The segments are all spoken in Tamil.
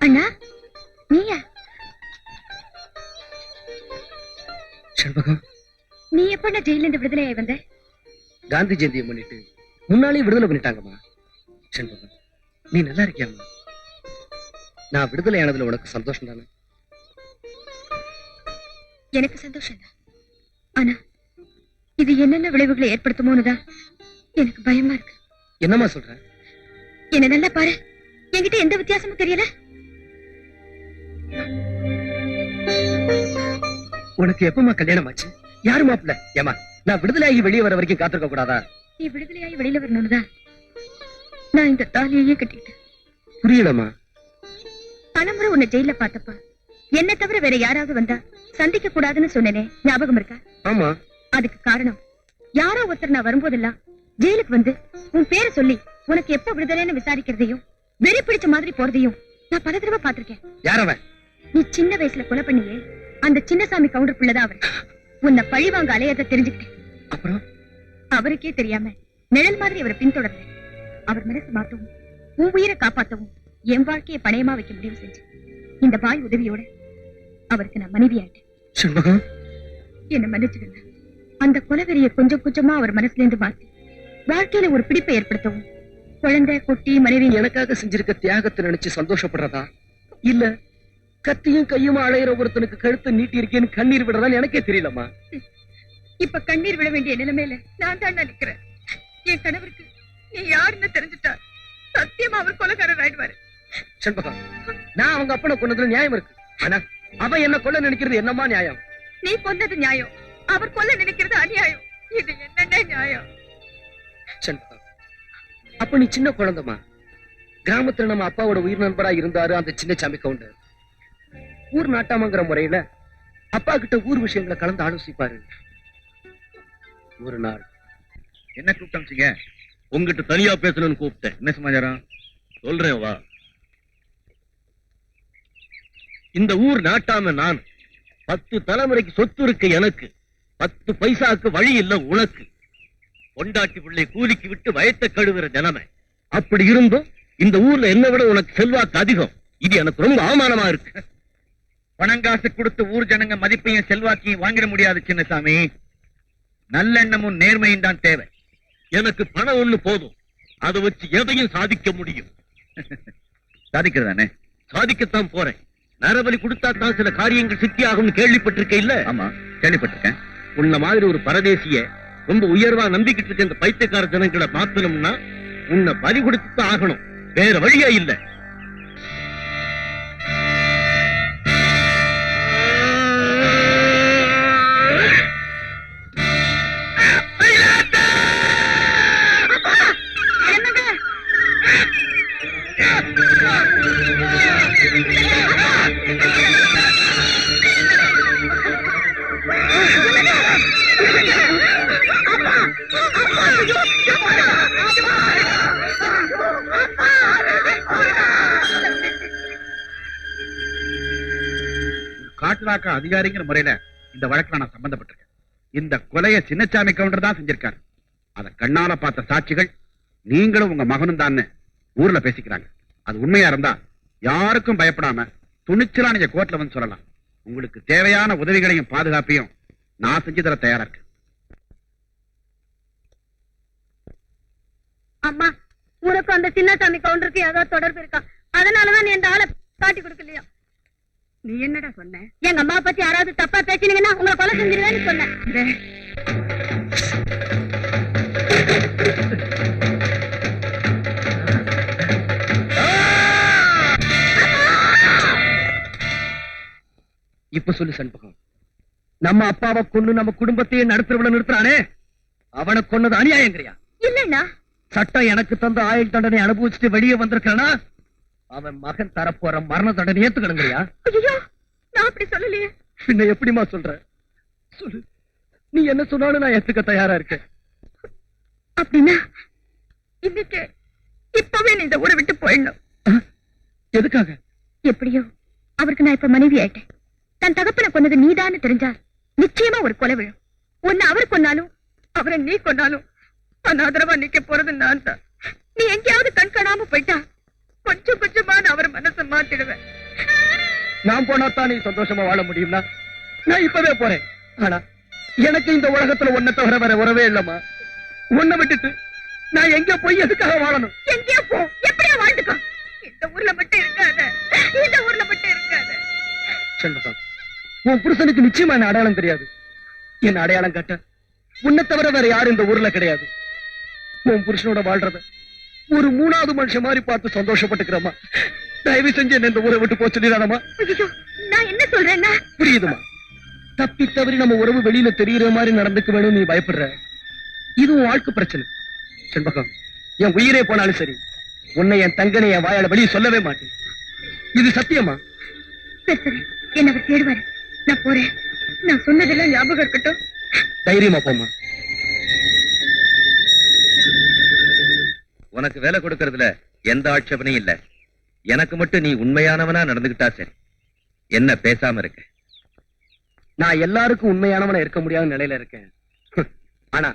அண்ணா நீயா? செண்பகம், நீ எப்ப ஜெயில இருந்து விடுதலையாய் வந்த? காந்தி ஜெயந்தியை முன்னிட்டு முன்னாலே விடுதலை பண்ணிட்டாங்கம்மா. செண்பகம், நீ நல்லா இருக்கியாம்மா? நான் விடுதலை ஆனதுல உனக்கு சந்தோஷம் தானே? எனக்கு சந்தோஷம் தான். ஆனா இது என்னென்ன விளைவுகளை ஏற்படுத்துமோன்னுதான் எனக்கு பயமா இருக்கு. என்னம்மா சொல்ற? என்ன நல்லா பாரு, என்கிட்ட எந்த வித்தியாசமும் தெரியல. உனக்கு எப்பமா கல்யாணம் ஆச்சு? யாரு மாப்பிள்ள? ஏமா, நான் விடுதலையாகி வெளியே வர வரைக்கும் காத்திருக்க கூடாதா? நீ விடுதலையாகி வெளியில வரணும்னுதான் நான் இந்த தாலியையே கட்டிட்டேன். புரியலம்மா. பலமுறை உன்னை ஜெயில பார்த்தப்ப என்ன தவிர வேற யாராவது வந்தா சந்திக்க கூடாதுன்னு சொன்னேனே, ஞாபகம் இருக்கா? ஆமா. அதுக்கு காரணம் யாரோ ஒருத்தர் நான் வரும்போதெல்லாம் ஜெயிலுக்கு வந்து உன் பேரை சொல்லி உனக்கு எப்ப விடுதலைன்னு விசாரிக்கிறதையும் வெறி பிடிச்ச மாதிரி போறதையும் நான் பல தடவை பாத்திருக்கேன். யாரவன்? நீ சின்ன வயசுல கொலை பண்ணியே அந்த சின்னசாமி கவுண்டர் பிள்ளைதான் அவர். உன்னை பழி வாங்க அலையத தெரிஞ்சுக்கிட்டேன். அப்புறம் அவருக்கே தெரியாம நிழல் மாதிரி அவரை பின்தொடர்ந்தேன். அவர் மனசு மாத்தவும் உன் உயிரை காப்பாத்தவும் என் வாழ்க்கையை பணயமா வைக்க முடிவு செஞ்சு இந்த பாய் உதவியோட அவருக்கு நான் மனைவி ஆயிட்டேன். என்ன மன்னிச்சிடுங்க. அந்த கொலவெறியை கொஞ்சம் கொஞ்சமா அவர் மனசுல இருந்து மாத்தி வாழ்க்கையில ஒரு பிடிப்பை ஏற்படுத்தவும் குழந்தை குட்டி மனைவி எனக்காக செஞ்சிருக்க தியாகத்தை நினைச்சு சந்தோஷப்படுறதா, இல்ல கத்தியும் கையும் அழையிற ஒருத்தனுக்கு கழுத்தை நீட்டி இருக்கேன்னு கண்ணீர் விடுறதான்னு எனக்கே தெரியலம்மா. இப்ப கண்ணீர் விட வேண்டிய நிலைமையில நான் தான் நிக்கிறேன். என் கணவருக்கு நீ யாருன்னு தெரிஞ்சுட்டா சத்தியமா அவர் கொலைகாரர் ஆயிடுவாரு. செண்பகம், நான் அவங்க அப்பனை கொன்னதுல நியாயம் இருக்கு. ஆனா அவன் என்ன கொல்ல நினைக்கிறது என்னமா நியாயம்? நீ கொன்னது நியாயம், அவர் கொல்ல நினைக்கிறது அநியாயம். இது என்னென்ன நியாயம்? செண்பகம், அப்ப நீ சின்ன குழந்தைமா. கிராமத்துல நம்ம அப்பாவோட உயிர் நண்பரா இருந்தாரு அந்த சின்னசாமி கவுண்டர். ஊர் நாட்டாமங்கிற முறையில அப்பா கிட்ட ஊர் விஷயங்களை கலந்து ஆலோசிப்பாரு. ஒரு நாள் என்ன கூப்பிட்டீங்க? உங்ககிட்ட தனியா பேசணும்னு கூப்பிட்டேன். என்ன சமாச்சாரம்? சொல்றேன் வா. இந்த ஊர் நாட்டாம நான். 10 தலைமுறைக்கு சொத்து இருக்கு எனக்கு. 10 பைசாக்கு வழி இல்ல உனக்கு. பொண்டாட்டி பிள்ளை கூலிக்கு விட்டு வயத்தை கழுவுற நிலைமை. அப்படி இருந்தும் இந்த ஊர்ல என்ன விட உனக்கு செல்வாக்கு அதிகம். இது எனக்கு ரொம்ப அவமானமா இருக்கு. பணங்காசு கொடுத்து ஊர் ஜனங்க மதிப்பையும் செல்வாக்கையும் வாங்கிட முடியாது சின்னசாமி. நல்லெண்ணமும் நேர்மையும் தான் தேவை. எனக்கு பணம் ஒண்ணு போதும். அதை வச்சு எதையும் சாதிக்க முடியும். சாதிக்கிறதானே? சாதிக்கத்தான் போறேன். நரபலி கொடுத்தா தான் சில காரியங்கள் சித்தியாகும் கேள்விப்பட்டிருக்க இல்ல? ஆமா, கேள்விப்பட்டிருக்கேன். உன்ன மாதிரி ஒரு பரதேசிய ரொம்ப உயர்வா நம்பிக்கிட்டு இருக்க இந்த பைத்தியக்கார ஜனங்களை மாத்தணும்னா உன்னை பலி கொடுத்து ஆகணும். வேற வழியா இல்ல. காட்டுலாக்க அதிகாரிங்கிற முறையில இந்த வழக்குல நான் சம்பந்தப்பட்டிருக்கேன். இந்த கொலையை சின்னசாமி கவுண்டர் தான் செஞ்சிருக்காரு. அத கண்ணால பார்த்த சாட்சிகள் நீங்களும் உங்க மகனும் தான் ஊர்ல பேசிக்கிறாங்க. அது உண்மையா இருந்தா யாருக்கும் பயப்படாம துணிச்சலா நீங்க கோர்ட்ல வந்து சொல்லலாம். உங்களுக்கு தேவையான உதவிகளையும் பாதுகாப்பையும் நான் செஞ்சு தர தயாரா இருக்கேன். அம்மா, உனக்கு அந்த சின்னசாமி கவுண்டருக்கு ஏதாவது தொடர்பு இருக்கா? அதனாலதான் நீ இந்த ஆளை காட்டி கொடுக்கலையா? நீ என்னடா சொன்ன? எங்க அம்மா பத்தி யாராவது தப்பா பேசினீங்கன்னா உங்களை கொலை செஞ்சிருவேன்னு சொன்னேன். இப்ப சொல்லு செண்பகம், நம்ம அப்பாவை கொண்டு நம்ம குடும்பத்தையே நடத்துறவள நிறுத்துறானே, அவனை கொன்னது அநியாயங்கிறியா? இல்லண்ணா, சட்டம் எனக்கு தந்த ஆயுள் தண்டனை அனுபவிச்சுட்டு வெளியே வந்திருக்கானா அவன் மகன் தரப்போற மரண தண்டனை ஏத்துக்கணுங்கிறியா? நான் அப்படி சொல்லலையே. பின்ன எப்படிமா சொல்ற? சொல்லு, நீ என்ன சொன்னாலும் நான் ஏத்துக்க தயாரா இருக்கேன். அப்படின்னா இன்னைக்கு இப்பவே நீ இந்த ஊரை விட்டு போயிடணும். எதுக்காக? எப்படியோ அவருக்கு நான் இப்ப மனைவி ஆயிட்டேன். தன் தகப்பனை கொன்னது நீதான்னு தெரிஞ்சா நிச்சயமா ஒரு கொலை விழும். ஒன்னு அவர் கொன்னாலும் அவரை நீ கொன்னாலும் அனாதரவா நிக்க போறது நான் தான். நீ எங்கேயாவது கண் காணாம போயிட்டா கொஞ்சம் கொஞ்சமா நான் அவர் மனசை மாத்திடுவேன். நான் போனாத்தான் நீ சந்தோஷமா வாழ முடியும்னா நான் இப்பவே போறேன். ஆனா எனக்கு இந்த உலகத்துல ஒன்ன தவிர வேற உறவே இல்லம்மா. உன்னை விட்டுட்டு நான் எங்க போய் எதுக்காக வாழணும்? எங்கேயோ போ, எப்படியோ வாழ்ந்துக்கோ. இந்த ஊர்ல மட்டும் இருக்காத, இந்த ஊர்ல மட்டும் இருக்காத. செல்வகம், உன் புருஷனுக்கு நிச்சயமா என்ன அடையாளம் தெரியாது. என்ன அடையாளம் காட்ட உன்னை தவிர வேற யாரும் இந்த ஊர்ல கிடையாது. உன் புருஷனோட வாழ்றத ஒரு மூணாவது மனுஷன் மாதிரி பார்த்து சந்தோஷப்பட்டுக்கிறமா. தயவு செஞ்சு என்ன இந்த ஊரை விட்டு போக சொல்லிடாதம்மா. ஐயோ, நான் என்ன சொல்றேன்னா? புரியுதுமா, தப்பி தவறி நம்ம உறவு வெளியில தெரியுற மாதிரி நடந்துக்க வேணும் நீ பயப்படுற. இதுவும் வாழ்க்கை பிரச்சனை. செண்பகம், என் உயிரே போனாலும் சரி, உன்னை என் தங்கனை என் வாயால வெளியே சொல்லவே மாட்டேன். இது சத்தியமா? சரி சரி, என்ன அவர் தேடுவாரு. நான் போறேன். நான் சொன்னதெல்லாம் ஞாபகம் இருக்கட்டும். தைரியமா போமா. உனக்கு வேலை கொடுக்கறதுல எந்த ஆட்சேபனையும் இல்ல. எனக்கு மட்டும் நீ உண்மையானவனா நடந்துகிட்டா சரி. என்ன பேசாம இருக்க? நான் எல்லாருக்கும் உண்மையானவனா இருக்க முடியாத நிலையில இருக்கேன். ஆனா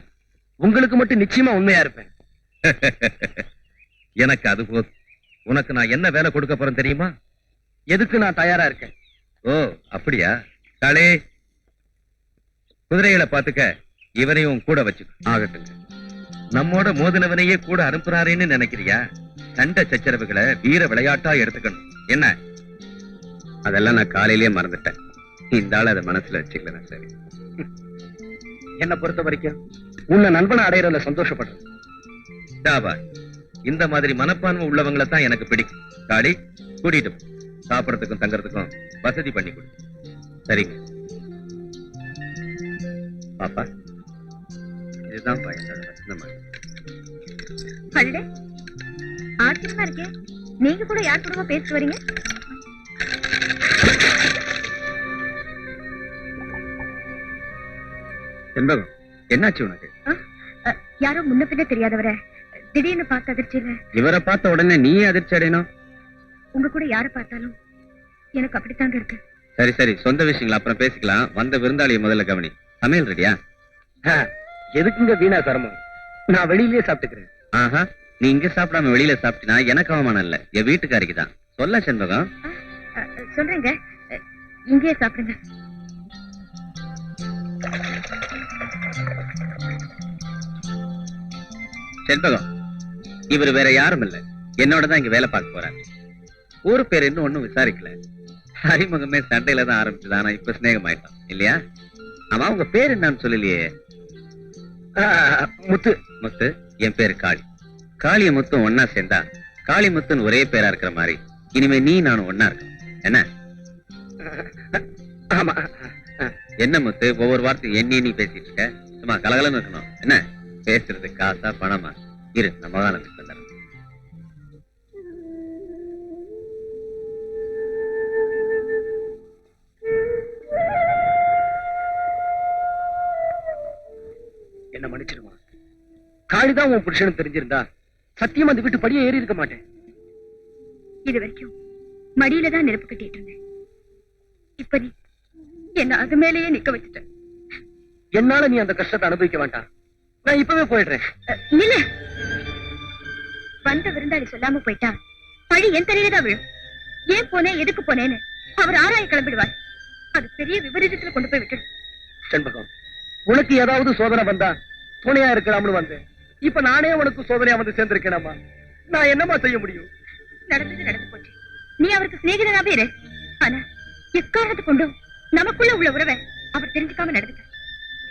உங்களுக்கு மட்டும் நிச்சயமா உண்மையா இருப்பேன். எனக்கு அது போதும். உனக்கு நான் என்ன வேலை கொடுக்க போறேன் தெரியுமா? எதுக்கு நான் தயாரா இருக்கேன். ஓ அப்படியா? காளே, குதிரைகளை பாத்துக்க, இவனையும் கூட வச்சுக்க. ஆகட்டுங்க. நம்மோட மோதினவனையே கூட அனுப்புறாரேன்னு நினைக்கிறியா? சண்டை சச்சரவுகளை வீர விளையாட்டா எடுத்துக்கணும். என்ன? அதெல்லாம் நான் காலையிலேயே மறந்துட்டேன். இந்த ஆள் அதை மனசுல வச்சுக்கல. சரி, என்ன பொறுத்த வரைக்கும் உன்னை நண்பனை அடையறதுல சந்தோஷப்படுறேன். டாபா, இந்த மாதிரி மனப்பான்மை உள்ளவங்களை தான் எனக்கு பிடிக்கும். காளி, கூட்டிட்டு போ. சாப்பிடறதுக்கும் தங்கறதுக்கும் வசதி பண்ணி கொடு. சரிங்க பாப்பா, இதுதான் என்னோட வசந்தமா. அடடே, ஆச்சரியமா இருக்கே. நீங்க கூட யார் கூடவா பேசிட்டு வரீங்க? செண்பகம், என்னாச்சு உனக்கு? யாரோ முன்ன பின்ன தெரியாதவரை திடீர்னு பார்த்த அதிர்ச்சியில. இவரை பார்த்த உடனே நீ அதிர்ச்சி அடையணும்? உங்க கூட யார பார்த்தாலும் எனக்கு அப்படித்தாங்க இருக்கு. சரி சரி, சொந்த விஷயங்கள் அப்புறம் பேசிக்கலாம். வந்த விருந்தாளியை முதல்ல கவனி. சமையல் ரெடியா? எதுக்குங்க வீணா சிரமம்? நான் வெளியிலேயே சாப்பிட்டுக்கிறேன். ஆஹா, நீ இங்க சாப்பிடாம வெளியில சாப்பிட்டினா எனக்கு அவமானம் இல்ல, என் வீட்டுக்காரிக்கு தான். சொல்ல செண்பகம். சொல்றேங்க, இங்கேயே சாப்பிடுங்க. செண்பகம், இவர் வேற யாரும் இல்ல, என்னோட தான் இங்க வேலை பார்க்க போறாரு. ஊரு பேர் இன்னும் ஒண்ணும் விசாரிக்கல. அறிமுகமே சண்டையில தான் ஆரம்பிச்சது. ஆனா இப்ப சிநேகம் ஆயிட்டான் இல்லையா? ஆமா, உங்க பேர் என்னன்னு சொல்லலையே? முத்து. முத்து, என் பேரு காளி. காளிய முத்தும் ஒன்னா சேர்ந்தா காளி முத்துன்னு ஒரே பேரா இருக்கிற மாதிரி இனிமே நீ நானும் ஒன்னா இருக்கணும். என்ன? ஆமா. என்ன முத்து, ஒவ்வொரு வார்த்தையும் எண்ணி பேசிட்டு இருக்க? சும்மா கலகலன்னு இருக்கணும். என்ன பேசுறது? காசா பணமா? இரு, நம்ம காலம் வந்துடுறேன். என்ன மன்னிச்சிருமா. காளிதான் உன் புருஷனும் தெரிஞ்சிருந்தா சத்தியமா அந்த வீட்டு படியே ஏறி இருக்க மாட்டேன். இது வரைக்கும் மடியில தான் நெருப்பு கட்டிட்டு இருந்தேன். இப்ப நீ என்ன அது மேலேயே நிக்க வச்சுட்ட. என்னால நீ அந்த கஷ்டத்தை அனுபவிக்க வேண்டாம். நான் இப்பவே போயிடுறேன். நில்ல. வந்த விருந்தாளி சொல்லாம போயிட்டா பழி என் தலையில தான் விழும். ஏன் போனேன், எதுக்கு போனேன்னு அவர் ஆராய கிளம்பிடுவார். அது பெரிய விபரீதத்துல கொண்டு போய் விட்டுடும். செண்பகம், உனக்கு ஏதாவது சோதனை வந்தா துணையா இருக்கலாம்னு வந்தேன். இப்ப நானே உனக்கு சோதனையா வந்து சேர்ந்திருக்கேனாமா. நான் என்னமா செய்ய முடியும்? நடந்தது நடந்து போச்சு. நீ அவருக்கு சிநேகிதனாவே இரு. ஆனா எக்காரணத்தை கொண்டும் நமக்குள்ள உள்ள உறவை அவர் தெரிஞ்சுக்காம நடந்துக்க.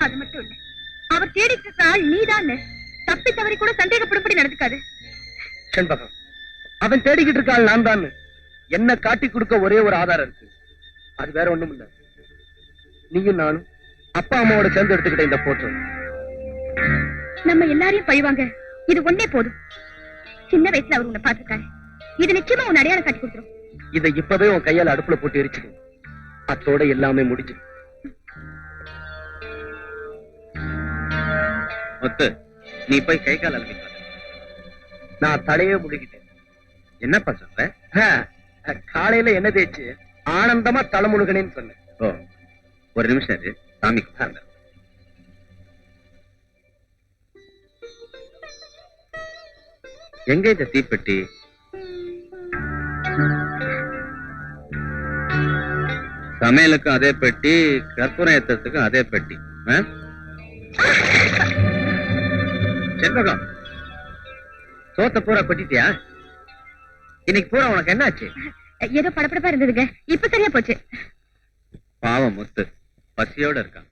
அது மட்டும் இல்ல, அவர் தேடிட்டு இருக்க ஆள் நீதான். தப்பி தவறி கூட சந்தேகப்படும்படி நடந்துக்காது. செண்பகம், அவன் தேடிக்கிட்டு இருக்க ஆள் நான் தான். என்ன காட்டி கொடுக்க ஒரே ஒரு ஆதாரம் இருக்கு. அது வேற ஒண்ணும் இல்ல, நீயும் நானும் அப்பா அம்மாவோட சேர்ந்து எடுத்துக்கிட்ட இந்த போட்டோ. நம்ம எல்லாரையும் பழிவாங்க இது ஒன்னே போதும். சின்ன வயசுல அவர் உன்னை பார்த்திருக்காரு. இது நிச்சயமா உன் அடையாளம் காட்டி கொடுத்துரும். இதை இப்பவே உன் கையால அடுப்புல போட்டு எரிச்சிடு. அத்தோட எல்லாமே முடிஞ்சு. முத்து, நீ போய் கை கால் அலம்பிட்டு வா. நான் தலையே முழுகிட்டேன். என்னப்பா சொல்ற? காலையில என்ன தேய்ச்சு ஆனந்தமா தலை முழுகனேன்னு சொன்னேன். ஓ, ஒரு நிமிஷம் இரு, சாமி கும்பிட்டு. எங்க இந்த தீப்பெட்டி? சமையலுக்கும் அதே பெட்டி, கற்பூரம் ஏத்துறதுக்கும் அதே பெட்டி. செண்பகம், சோத்த பூரா கொட்டிட்டியா? இன்னைக்கு பூரா உனக்கு என்னாச்சு? ஏதோ படபடப்பா இருந்ததுங்க, இப்ப சரியா போச்சு. பாவம் முத்து பசியோட இருக்கான்.